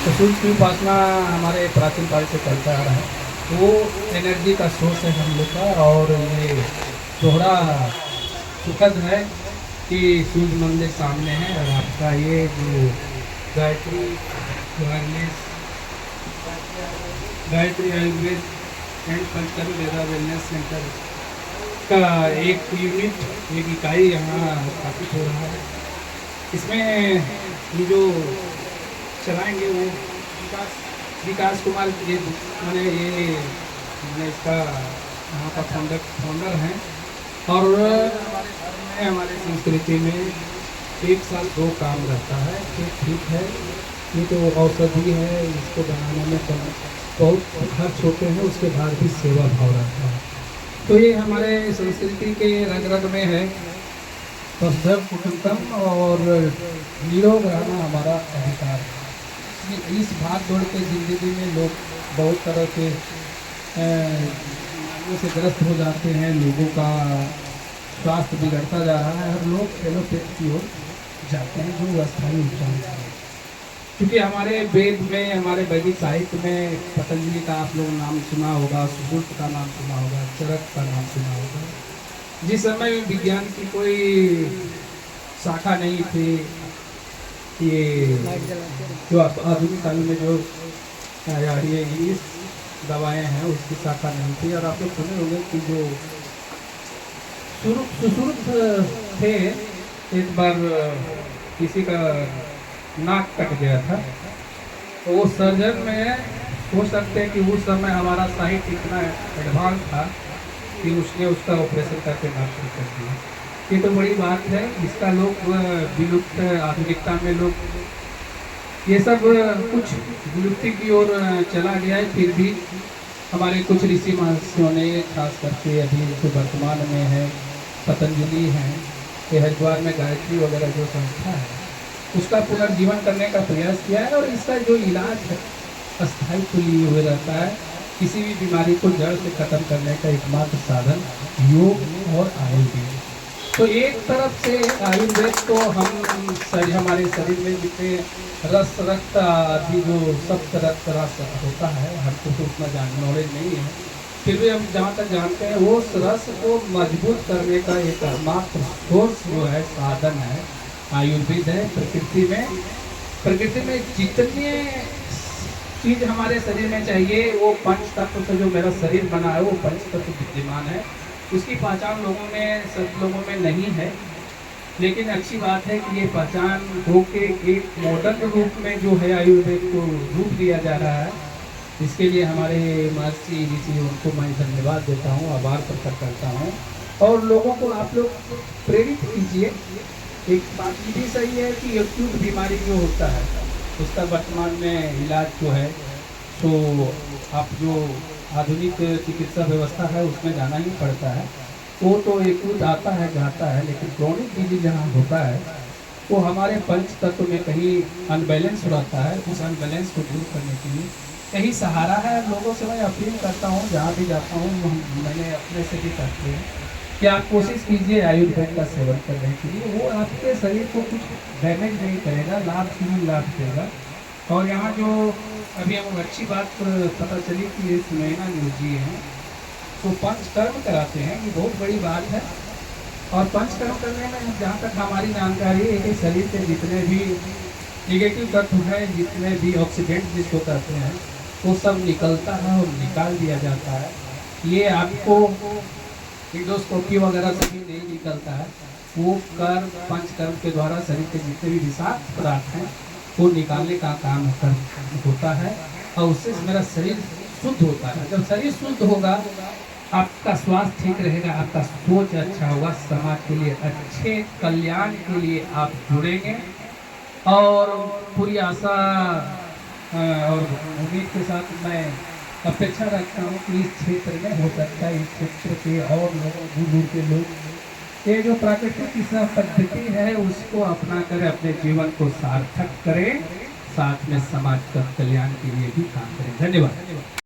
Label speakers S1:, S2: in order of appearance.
S1: तो सूर्य की उपासना हमारे प्राचीन काल से चलता आ रहा है। वो एनर्जी का सोर्स है हम लोग का। और ये दोहरा सुखद है कि सूर्य मंदिर सामने है और आपका ये जो Gayatri wireless Gayatri Ayurveda and panchakarma Veda wellness centre का एक यूनिट, एक इकाई यहाँ स्थापित हो रहा है। इसमें ये जो चलाएंगे वो विकास विकास कुमार, ये मैंने इसका यहाँ का फाउंडर हैं। और हमारे धर्म में, हमारे संस्कृति में एक साल 2 काम रहता है। तो ठीक है, ये तो औषधि है, इसको बनाने में बहुत खर्च होते हैं, उसके बाद भी सेवा भाव रहता है। तो ये हमारे संस्कृति के रग रग में है। वसुधैव कुटुम्बकम और निरोग रहना हमारा अधिकार है। इस भाग दौड़ के जिंदगी में लोग बहुत तरह के बीमारियों से ग्रस्त हो जाते हैं। लोगों का स्वास्थ्य बिगड़ता जा रहा है और लोग एलोपैथ की ओर जाते हैं, जो अस्थायी उपचार है। क्योंकि हमारे वेद में, हमारे वैदिक साहित्य में पतंजलि का आप लोग नाम सुना होगा, सुश्रुत का नाम सुना होगा, चरक का नाम सुना होगा। जिस समय विज्ञान की कोई शाखा नहीं थी, ये जो आधुनिक काल में जो ये इंग्लिश दवाएं हैं उसकी शाखा नहीं थी। और आप लोग सुने होंगे कि जो सुश्रुत थे, एक बार किसी का नाक कट गया था, तो वो सर्जन में हो सकते हैं कि उस समय हमारा साहित्य इतना एडवांस था कि उसने उसका ऑपरेशन करके नाक शुरू कर दिया। ये तो बड़ी बात है। इसका लोग विलुप्त आधुनिकता में लोग ये सब कुछ विलुप्ति की ओर चला गया है। फिर भी हमारे कुछ ऋषि महर्षियों ने, खास करके अभी जो वर्तमान में है पतंजलि हैं, ये हरिद्वार में गायत्री वगैरह जो संस्था है उसका पुनर्जीवन करने का प्रयास किया है। और इसका जो इलाज है अस्थायित्व लिए हुए रहता है। किसी भी बीमारी को जड़ से खत्म करने का एकमात्र साधन योग और आयुर्वेद। तो एक तरफ से आयुर्वेद को हम हमारे शरीर में जितने रस रक्त आदि जो सप्त रक्त रस होता है, हमको तो उतना नॉलेज नहीं है, फिर भी हम जहाँ तक जानते हैं वो रस को मजबूत करने का एक एकमात्र सोर्स जो है, साधन है, आयुर्वेद है। प्रकृति में जितने चीज हमारे शरीर में चाहिए वो पंच तत्व से जो मेरा शरीर बना है वो पंच तत्व विद्यमान है। उसकी पहचान सब लोगों में नहीं है। लेकिन अच्छी बात है कि ये पहचान होके एक मॉडर्न रूप में जो है आयुर्वेद को रूप दिया जा रहा है। इसके लिए हमारे महर्षि ऋषि, उनको मैं धन्यवाद देता हूँ, आभार प्रकट करता हूँ। और लोगों को आप लोग प्रेरित कीजिए। एक बात ये भी सही है कि एक्यूट बीमारी जो होता है उसका वर्तमान में इलाज जो है, तो आप जो आधुनिक चिकित्सा व्यवस्था है उसमें जाना ही पड़ता है। वो तो एक्यूट आता है जाता है, लेकिन क्रॉनिक डिजीज जहाँ होता है वो हमारे पंच तत्व में कहीं अनबैलेंस रहता है। उस अनबैलेंस को दूर करने के लिए कहीं सहारा है। लोगों से मैं अपील करता हूँ, जहाँ भी जाता हूँ, मैंने अपने से भी करते हैं कि आप कोशिश कीजिए आयुर्वेद का सेवन करने के लिए। वो आपके शरीर को कुछ डैमेज नहीं करेगा, लाभ ही लाभ देगा। और यहाँ जो अभी हम अच्छी बात पता चली कि ये सुनैना न्यूज जी हैं, तो पंचकर्म कराते हैं, ये बहुत बड़ी बात है। और पंचकर्म करने में जहाँ तक हमारी जानकारी है कि शरीर के जितने भी निगेटिव तत्व हैं, जितने भी ऑक्सीडेंट जिसको कहते हैं, वो सब निकलता है और निकाल दिया जाता है। ये आपको इंडोस्कोपी वगैरह से भी नहीं निकलता है। वो कर्म पंचकर्म के द्वारा शरीर के जितने भी विषाक्त पदार्थ हैं वो निकालने का काम होता है। और उससे मेरा शरीर शुद्ध होता है। जब शरीर शुद्ध होगा, आपका स्वास्थ्य ठीक रहेगा, आपका सोच अच्छा होगा, समाज के लिए अच्छे कल्याण के लिए आप जुड़ेंगे। और पूरी आशा और उम्मीद के साथ मैं अपेक्षा रखता हूँ कि इस क्षेत्र में हो सकता है, इस क्षेत्र के और लोगों दूर दूर के लोग ये जो प्राकृतिक चिकित्सा पद्धति है उसको अपना कर अपने जीवन को सार्थक करें, साथ में समाज का कल्याण के लिए भी काम करें। धन्यवाद।